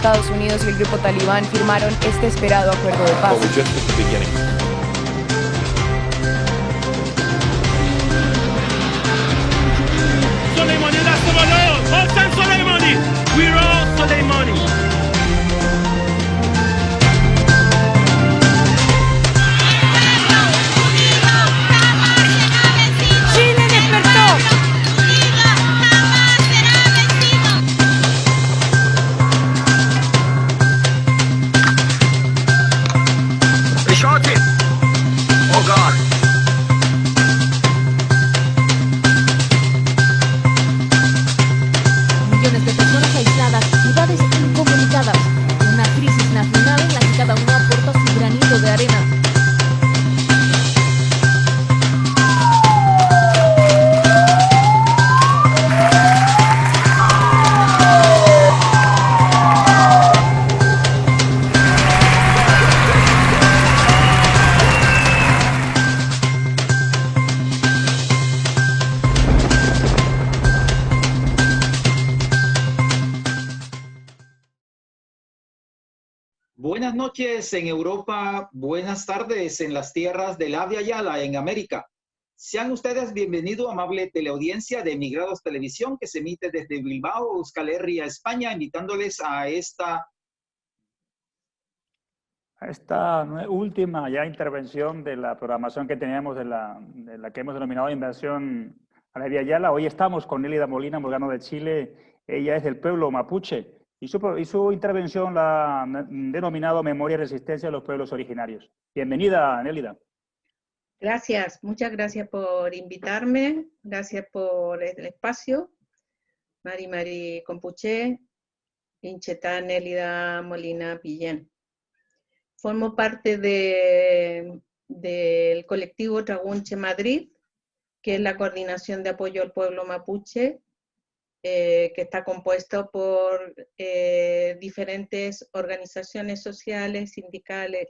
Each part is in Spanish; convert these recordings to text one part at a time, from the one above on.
Estados Unidos y el grupo talibán firmaron este esperado acuerdo de paz. Soleimani, دست بالا! حسن سلیمانی! We're all Soleimani! ¡Chile despertó! Shot it! Oh God! Millones de personas aisladas, ciudades incomunicadas, una crisis nacional en la que cada uno aporta su granito de arena. Buenas noches en Europa, buenas tardes en las tierras del Abya Yala en América. Sean ustedes bienvenidos, amable teleaudiencia de Emigrados Televisión, que se emite desde Bilbao, Euskal Herria, España, invitándoles a esta última ya intervención de la programación que teníamos de la que hemos denominado Inversión a la Abya Yala. Hoy estamos con Nélida Molina Morgano de Chile. Ella es del pueblo mapuche. Y su intervención la han denominado Memoria y Resistencia de los Pueblos Originarios. Bienvenida, Nélida. Gracias, muchas gracias por invitarme, gracias por el espacio. Mari Compuche, Inchetá Nélida Molina Pillén. Formo parte del colectivo Tragunche Madrid, que es la coordinación de apoyo al pueblo mapuche, que está compuesto por diferentes organizaciones sociales, sindicales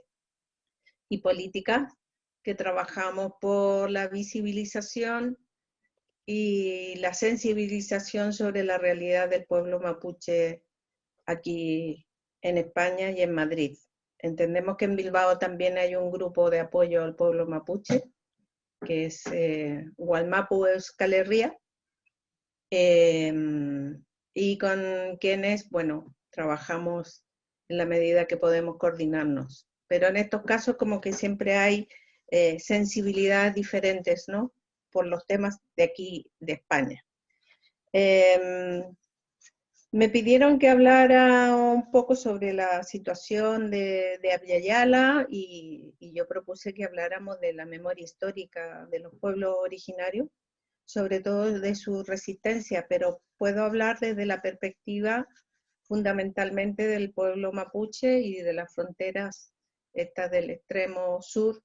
y políticas, que trabajamos por la visibilización y la sensibilización sobre la realidad del pueblo mapuche aquí en España y en Madrid. Entendemos que en Bilbao también hay un grupo de apoyo al pueblo mapuche, que es Gualmapu Euskal Herria, y con quienes, bueno, trabajamos en la medida que podemos coordinarnos. Pero en estos casos como que siempre hay sensibilidades diferentes, ¿no? Por los temas de aquí, de España. Me pidieron que hablara un poco sobre la situación de Abya Yala y yo propuse que habláramos de la memoria histórica de los pueblos originarios, sobre todo de su resistencia, pero puedo hablar desde la perspectiva fundamentalmente del pueblo mapuche y de las fronteras estas del extremo sur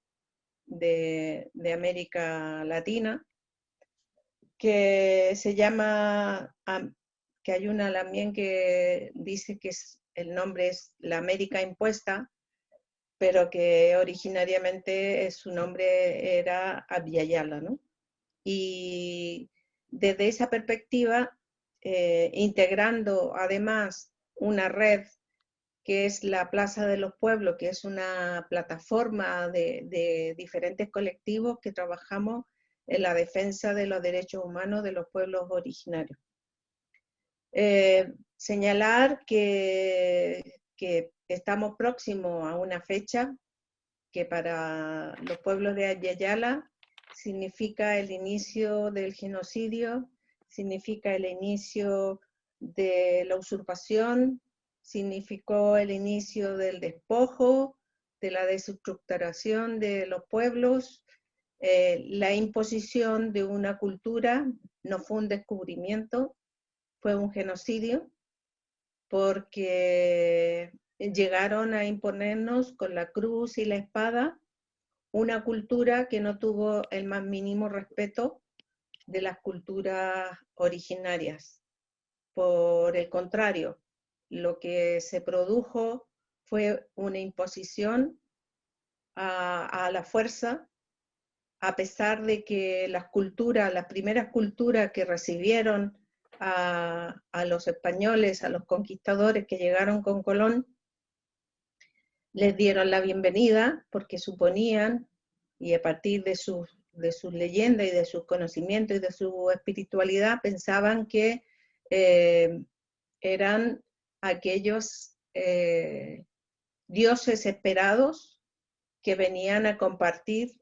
de América Latina, que se llama, que hay una también que dice que el nombre es la América Impuesta, pero que originariamente su nombre era Abya Yala, ¿no? Y desde esa perspectiva, integrando además una red que es la Plaza de los Pueblos, que es una plataforma de diferentes colectivos que trabajamos en la defensa de los derechos humanos de los pueblos originarios. Señalar que estamos próximos a una fecha que para los pueblos de Abya Yala significa el inicio del genocidio, significa el inicio de la usurpación, significó el inicio del despojo, de la desestructuración de los pueblos, la imposición de una cultura. No fue un descubrimiento, fue un genocidio, porque llegaron a imponernos con la cruz y la espada una cultura que no tuvo el más mínimo respeto de las culturas originarias. Por el contrario, lo que se produjo fue una imposición a la fuerza, a pesar de que las primeras culturas que recibieron a los españoles, a los conquistadores que llegaron con Colón, les dieron la bienvenida porque suponían, y a partir de sus leyendas y de sus conocimientos y de su espiritualidad, pensaban que eran aquellos dioses esperados que venían a compartir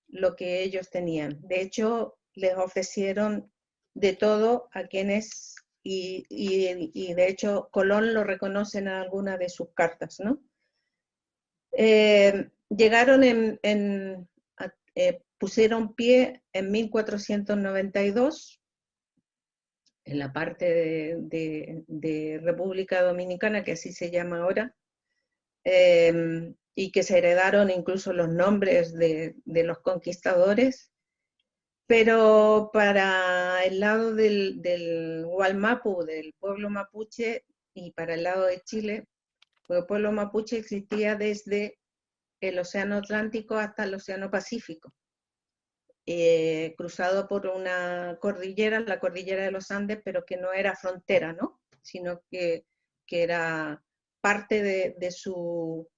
lo que ellos tenían. De hecho, les ofrecieron de todo a quienes, y de hecho Colón lo reconoce en alguna de sus cartas, ¿no? Llegaron pusieron pie en 1492 en la parte de República Dominicana, que así se llama ahora, y que se heredaron incluso los nombres de los conquistadores, pero para el lado del Gualmapu, del pueblo mapuche, y para el lado de Chile, el pueblo mapuche existía desde el Océano Atlántico hasta el Océano Pacífico, cruzado por una cordillera, la cordillera de los Andes, pero que no era frontera, ¿no? Sino que era parte de su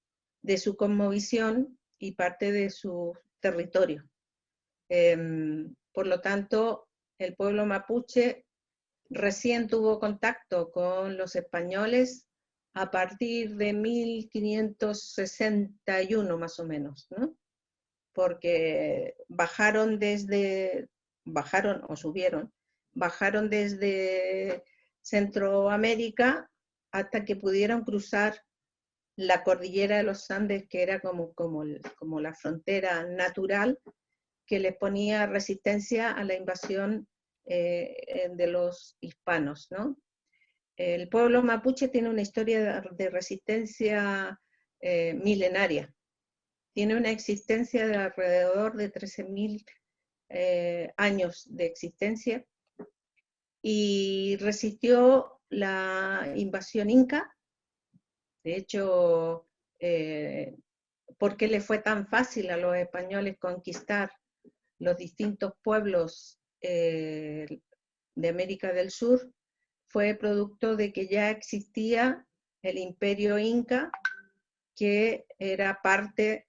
cosmovisión y parte de su territorio. Por lo tanto, el pueblo mapuche recién tuvo contacto con los españoles a partir de 1561 más o menos, ¿no? Porque bajaron desde Centroamérica hasta que pudieron cruzar la cordillera de los Andes, que era como la frontera natural que les ponía resistencia a la invasión de los hispanos, ¿no? El pueblo mapuche tiene una historia de resistencia milenaria. Tiene una existencia de alrededor de 13.000 años de existencia y resistió la invasión inca. De hecho, ¿por qué le fue tan fácil a los españoles conquistar los distintos pueblos de América del Sur? Fue producto de que ya existía el imperio inca, que era parte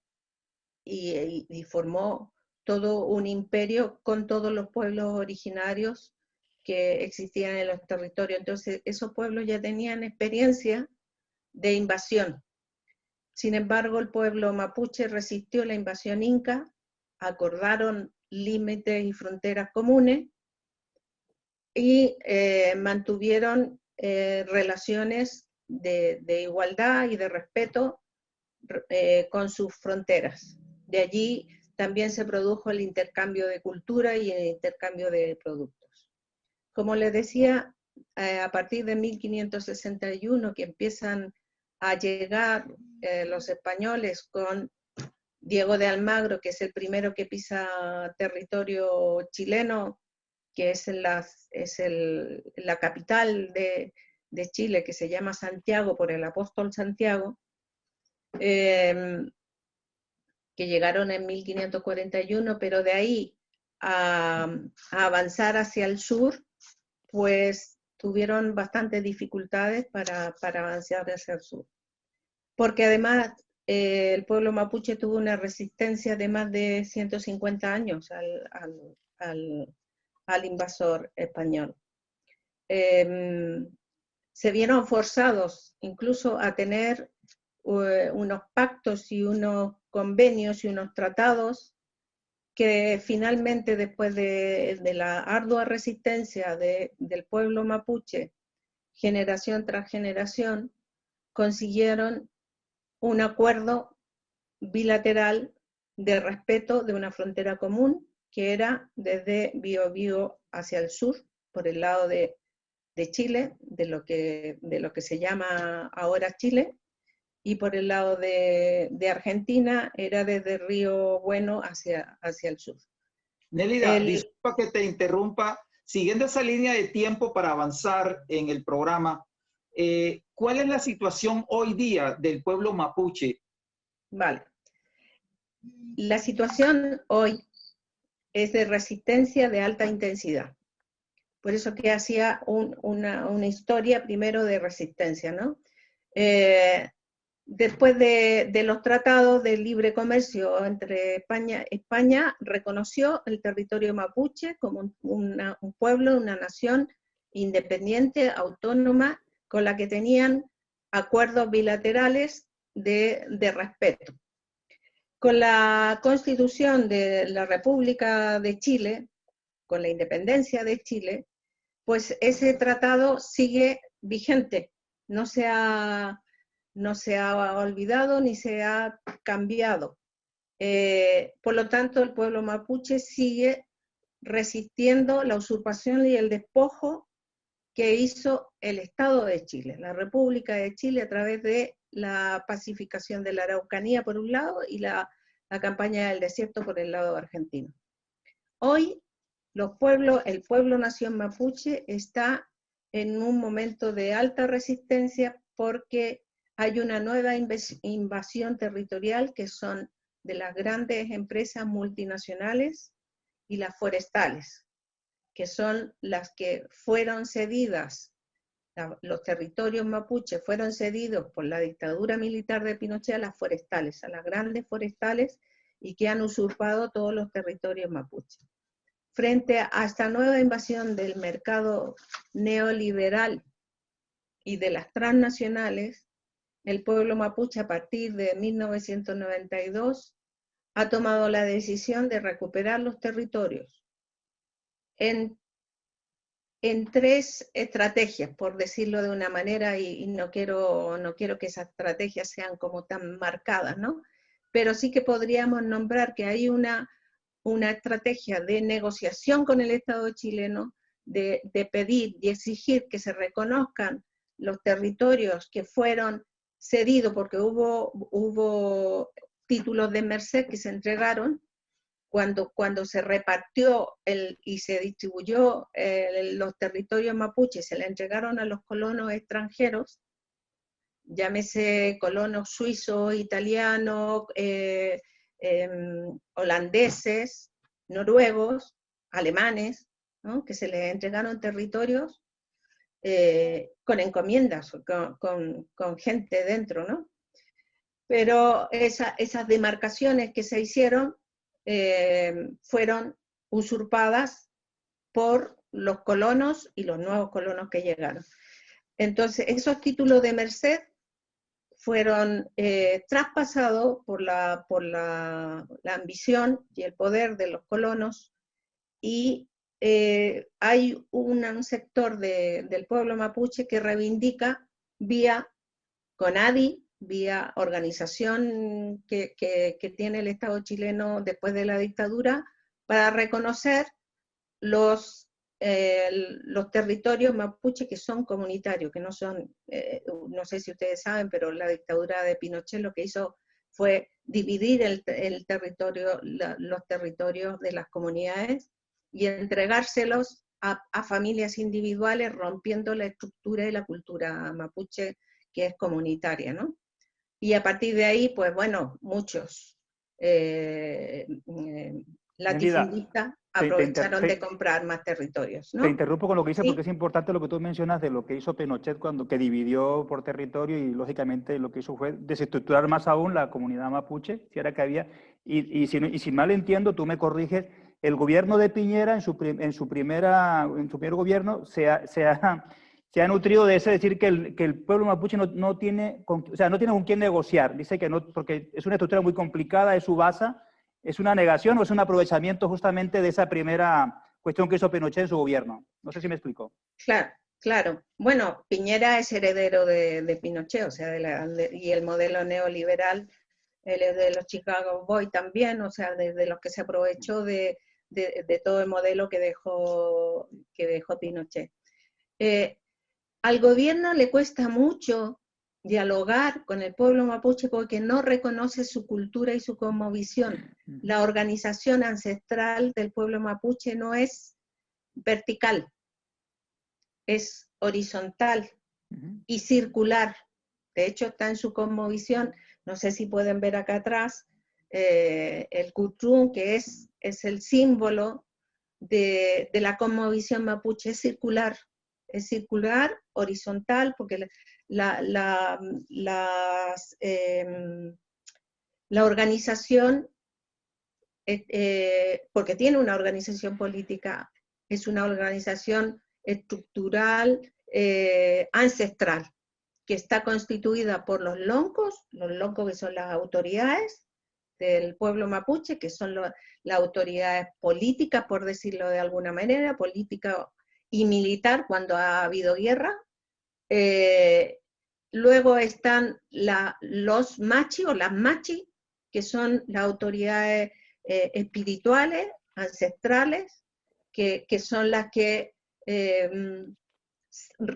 y formó todo un imperio con todos los pueblos originarios que existían en los territorios. Entonces, esos pueblos ya tenían experiencia de invasión. Sin embargo, el pueblo mapuche resistió la invasión inca, acordaron límites y fronteras comunes y mantuvieron relaciones de igualdad y de respeto con sus fronteras. De allí también se produjo el intercambio de cultura y el intercambio de productos. Como les decía, a partir de 1561, que empiezan a llegar los españoles con Diego de Almagro, que es el primero que pisa territorio chileno, que es la capital de Chile, que se llama Santiago por el apóstol Santiago, que llegaron en 1541, pero de ahí a avanzar hacia el sur, pues tuvieron bastantes dificultades para avanzar hacia el sur. Porque además el pueblo mapuche tuvo una resistencia de más de 150 años al invasor español. Se vieron forzados incluso a tener unos pactos y unos convenios y unos tratados que finalmente, después de la ardua resistencia del pueblo mapuche, generación tras generación, consiguieron un acuerdo bilateral de respeto de una frontera común, que era desde Biobío hacia el sur, por el lado de Chile, de lo que se llama ahora Chile, y por el lado de Argentina era desde Río Bueno hacia el sur. Nélida, disculpa que te interrumpa. Siguiendo esa línea de tiempo para avanzar en el programa, ¿cuál es la situación hoy día del pueblo mapuche? Vale. La situación hoy es de resistencia de alta intensidad. por eso que hacía una historia primero de resistencia, ¿no? Después de los tratados de libre comercio entre España reconoció el territorio mapuche como un pueblo, una nación independiente, autónoma, con la que tenían acuerdos bilaterales de respeto. Con la constitución de la República de Chile, con la independencia de Chile, pues ese tratado sigue vigente, no se ha olvidado ni se ha cambiado. Por lo tanto, el pueblo mapuche sigue resistiendo la usurpación y el despojo que hizo el Estado de Chile, la República de Chile, a través de la pacificación de la Araucanía por un lado y la campaña del desierto por el lado argentino. Hoy el pueblo nación mapuche está en un momento de alta resistencia porque hay una nueva invasión territorial que son de las grandes empresas multinacionales y las forestales, que son las que fueron cedidas, los territorios mapuches fueron cedidos por la dictadura militar de Pinochet a las forestales, a las grandes forestales, y que han usurpado todos los territorios mapuches. Frente a esta nueva invasión del mercado neoliberal y de las transnacionales, el pueblo mapuche a partir de 1992 ha tomado la decisión de recuperar los territorios en tres estrategias, por decirlo de una manera, y no quiero que esas estrategias sean como tan marcadas, ¿no? Pero sí que podríamos nombrar que hay una estrategia de negociación con el Estado chileno, de pedir y exigir que se reconozcan los territorios que fueron cedidos, porque hubo títulos de merced que se entregaron cuando se repartió y se distribuyó los territorios mapuches, se le entregaron a los colonos extranjeros, llámese colonos suizos, italianos, holandeses, noruegos, alemanes, ¿no? Que se les entregaron territorios con encomiendas, con gente dentro, ¿no? Pero esas demarcaciones que se hicieron fueron usurpadas por los colonos y los nuevos colonos que llegaron. Entonces, esos títulos de merced fueron traspasados por la ambición y el poder de los colonos, y hay un sector del pueblo mapuche que reivindica vía CONADI, vía organización que tiene el Estado chileno después de la dictadura, para reconocer los territorios mapuche que son comunitarios, que no son, no sé si ustedes saben, pero la dictadura de Pinochet lo que hizo fue dividir el territorio, los territorios de las comunidades y entregárselos a familias individuales, rompiendo la estructura y la cultura mapuche, que es comunitaria, ¿no? Y a partir de ahí, pues bueno, muchos latifundistas aprovecharon de comprar más territorios, ¿no? Te interrumpo con lo que dices, porque es importante lo que tú mencionas de lo que hizo Pinochet que dividió por territorio, y lógicamente lo que hizo fue desestructurar más aún la comunidad mapuche, si era que había, y si mal entiendo, tú me corriges, el gobierno de Piñera en su primer gobierno se ha nutrido de ese decir que el pueblo mapuche no tiene con quién negociar. Dice que no, porque es una estructura muy complicada, es su base. ¿Es una negación o es un aprovechamiento justamente de esa primera cuestión que hizo Pinochet en su gobierno? No sé si me explico. Claro. Bueno, Piñera es heredero de Pinochet, o sea, y el modelo neoliberal, el de los Chicago Boys también, o sea, de los que se aprovechó de todo el modelo que dejó Pinochet. Al gobierno le cuesta mucho dialogar con el pueblo mapuche porque no reconoce su cultura y su cosmovisión. La organización ancestral del pueblo mapuche no es vertical, es horizontal y circular. De hecho, está en su cosmovisión, no sé si pueden ver acá atrás, el Kutrun, que es el símbolo de la cosmovisión mapuche es circular, horizontal, porque la organización, porque tiene una organización política, es una organización estructural, ancestral, que está constituida por los loncos que son las autoridades del pueblo mapuche, que son las autoridades políticas, por decirlo de alguna manera, política y militar cuando ha habido guerra. Luego están los machi o las machi, que son las autoridades espirituales, ancestrales, que son las que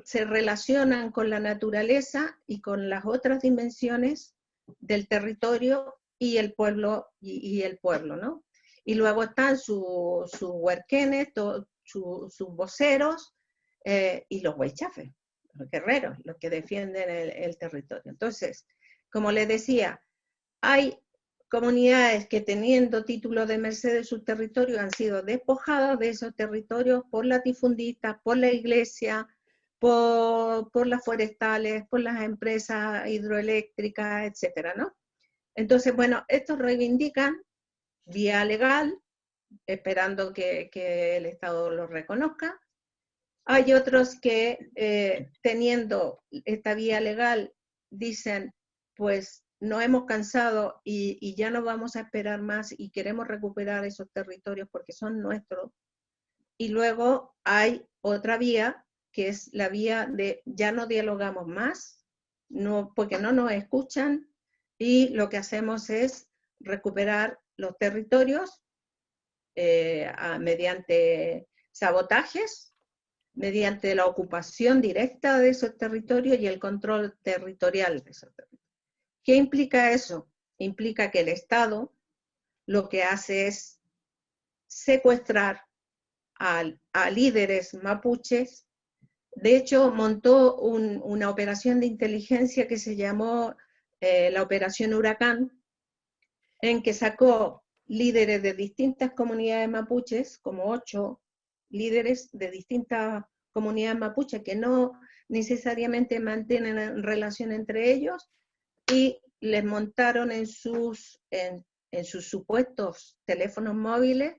se relacionan con la naturaleza y con las otras dimensiones del territorio y el pueblo, ¿no? Y luego están sus huerquenes, sus voceros y los huaychafes, los guerreros, los que defienden el territorio. Entonces, como les decía, hay comunidades que teniendo título de merced de su territorio han sido despojadas de esos territorios por latifundistas, por la iglesia, por las forestales, por las empresas hidroeléctricas, etcétera, ¿no? Entonces, bueno, estos reivindican vía legal, esperando que el Estado los reconozca. Hay otros que, teniendo esta vía legal, dicen, pues nos hemos cansado y ya no vamos a esperar más y queremos recuperar esos territorios porque son nuestros. Y luego hay otra vía, que es la vía de ya no dialogamos más, porque no nos escuchan, y lo que hacemos es recuperar los territorios mediante sabotajes, mediante la ocupación directa de esos territorios y el control territorial de esos territorios. ¿Qué implica eso? Implica que el Estado lo que hace es secuestrar a líderes mapuches. De hecho, montó una operación de inteligencia que se llamó la Operación Huracán, en que sacó líderes de distintas comunidades mapuches, como 8 líderes de distintas comunidades mapuches que no necesariamente mantienen relación entre ellos, y les montaron en sus supuestos teléfonos móviles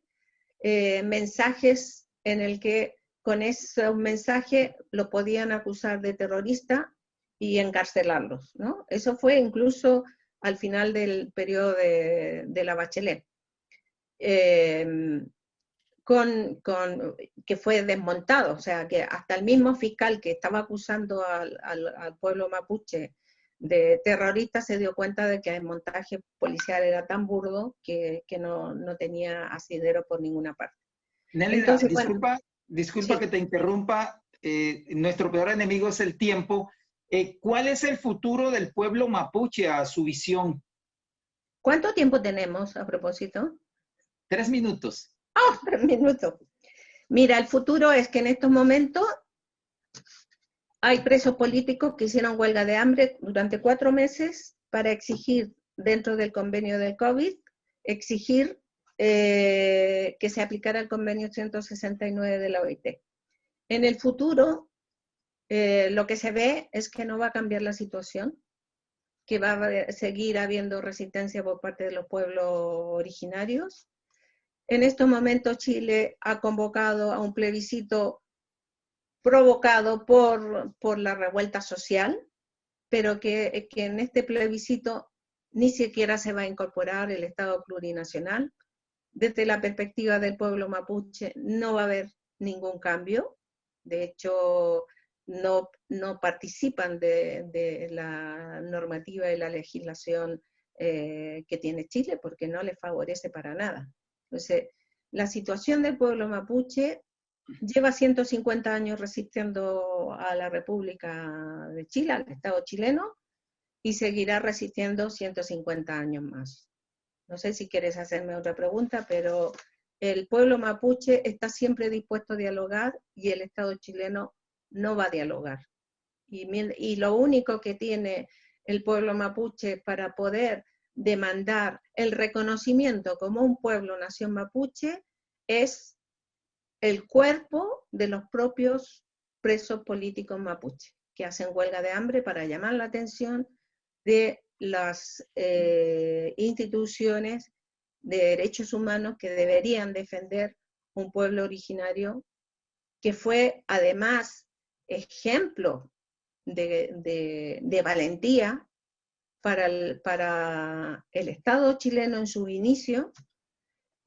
mensajes en el que con esos mensajes lo podían acusar de terrorista y encarcelarlos, ¿no? Eso fue incluso al final del periodo de la Bachelet. Que fue desmontado, o sea, que hasta el mismo fiscal que estaba acusando al pueblo mapuche de terrorista se dio cuenta de que el montaje policial era tan burdo que no tenía asidero por ninguna parte. Nélida, Entonces, disculpa sí. que te interrumpa, nuestro peor enemigo es el tiempo. ¿Cuál es el futuro del pueblo mapuche a su visión? ¿Cuánto tiempo tenemos a propósito? 3 minutos. ¡Oh, 3 minutos! Mira, el futuro es que en estos momentos hay presos políticos que hicieron huelga de hambre durante 4 meses para exigir, dentro del convenio del COVID, exigir que se aplicara el convenio 169 de la OIT. En el futuro, lo que se ve es que no va a cambiar la situación, que va a seguir habiendo resistencia por parte de los pueblos originarios. En estos momentos Chile ha convocado a un plebiscito provocado por la revuelta social, pero que en este plebiscito ni siquiera se va a incorporar el Estado plurinacional. Desde la perspectiva del pueblo mapuche no va a haber ningún cambio. De hecho, no participan de la normativa y la legislación que tiene Chile porque no les favorece para nada. Entonces, la situación del pueblo mapuche lleva 150 años resistiendo a la República de Chile, al Estado chileno, y seguirá resistiendo 150 años más. No sé si quieres hacerme otra pregunta, pero el pueblo mapuche está siempre dispuesto a dialogar y el Estado chileno no va a dialogar. Y lo único que tiene el pueblo mapuche para poder demandar el reconocimiento como un pueblo nación mapuche es el cuerpo de los propios presos políticos mapuche, que hacen huelga de hambre para llamar la atención de las instituciones de derechos humanos que deberían defender un pueblo originario que fue además ejemplo de valentía para el Estado chileno en su inicio,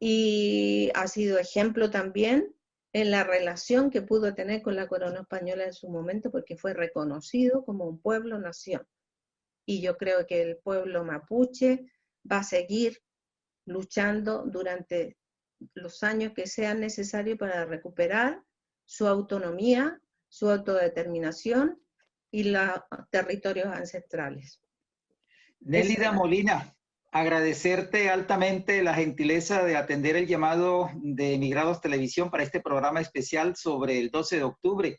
y ha sido ejemplo también en la relación que pudo tener con la corona española en su momento, porque fue reconocido como un pueblo-nación. Y yo creo que el pueblo mapuche va a seguir luchando durante los años que sean necesarios para recuperar su autonomía, su autodeterminación y los territorios ancestrales. Nélida Molina, agradecerte altamente la gentileza de atender el llamado de Emigrados Televisión para este programa especial sobre el 12 de octubre.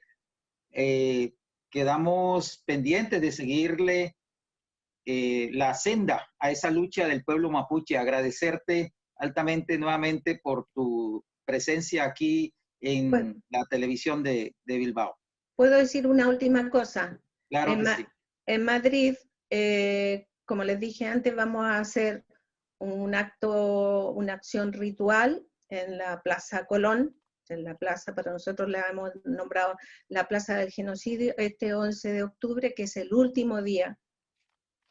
Quedamos pendientes de seguirle la senda a esa lucha del pueblo mapuche. Agradecerte altamente nuevamente por tu presencia aquí en la televisión de Bilbao. ¿Puedo decir una última cosa? Claro que sí. En Madrid, como les dije antes, vamos a hacer un acto, una acción ritual en la Plaza Colón, en la plaza, para nosotros la hemos nombrado la Plaza del Genocidio, este 11 de octubre, que es el último día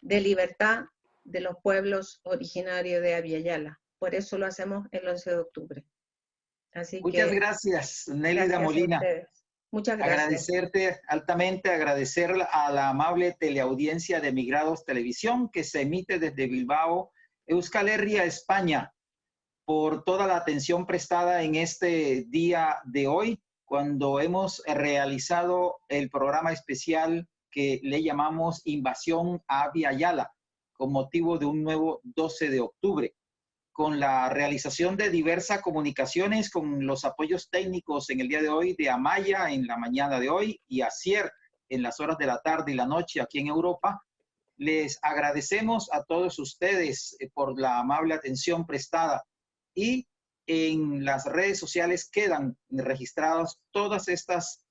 de libertad de los pueblos originarios de Abya Yala. Por eso lo hacemos el 11 de octubre. Así Muchas que, gracias, Nélida Molina. Muchas gracias. Agradecerte altamente, agradecer a la amable teleaudiencia de Emigrados Televisión que se emite desde Bilbao, Euskal Herria, España, por toda la atención prestada en este día de hoy, cuando hemos realizado el programa especial que le llamamos Invasión a Abya Yala, con motivo de un nuevo 12 de octubre. Con la realización de diversas comunicaciones con los apoyos técnicos en el día de hoy de Amaya en la mañana de hoy y Asier en las horas de la tarde y la noche aquí en Europa. Les agradecemos a todos ustedes por la amable atención prestada, y en las redes sociales quedan registradas todas estas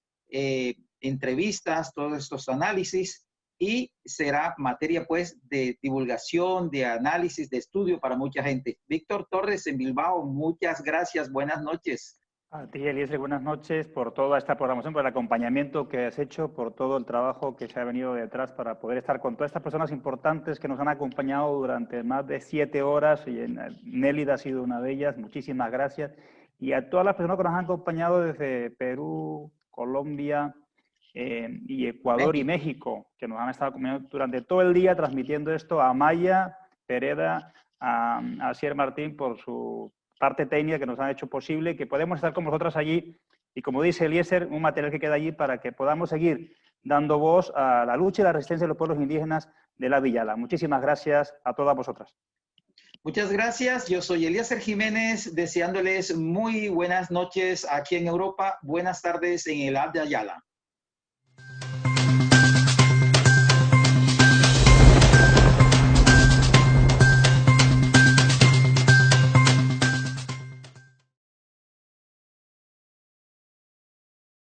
entrevistas, todos estos análisis, y será materia pues de divulgación, de análisis, de estudio para mucha gente. Víctor Torres en Bilbao, muchas gracias, buenas noches. A ti, Eliezer, buenas noches por toda esta programación, por el acompañamiento que has hecho, por todo el trabajo que se ha venido detrás para poder estar con todas estas personas importantes que nos han acompañado durante más de 7 horas, y Nélida ha sido una de ellas, muchísimas gracias. Y a todas las personas que nos han acompañado desde Perú, Colombia, y Ecuador y México, que nos han estado acompañando durante todo el día transmitiendo esto, a Maya Pereda, a Asier Martín por su parte técnica que nos han hecho posible, que podemos estar con vosotras allí, y como dice Eliezer, un material que queda allí para que podamos seguir dando voz a la lucha y la resistencia de los pueblos indígenas de la Abya Yala. Muchísimas gracias a todas vosotras. Muchas gracias. Yo soy Eliezer Jiménez, deseándoles muy buenas noches aquí en Europa, buenas tardes en el Abya Yala.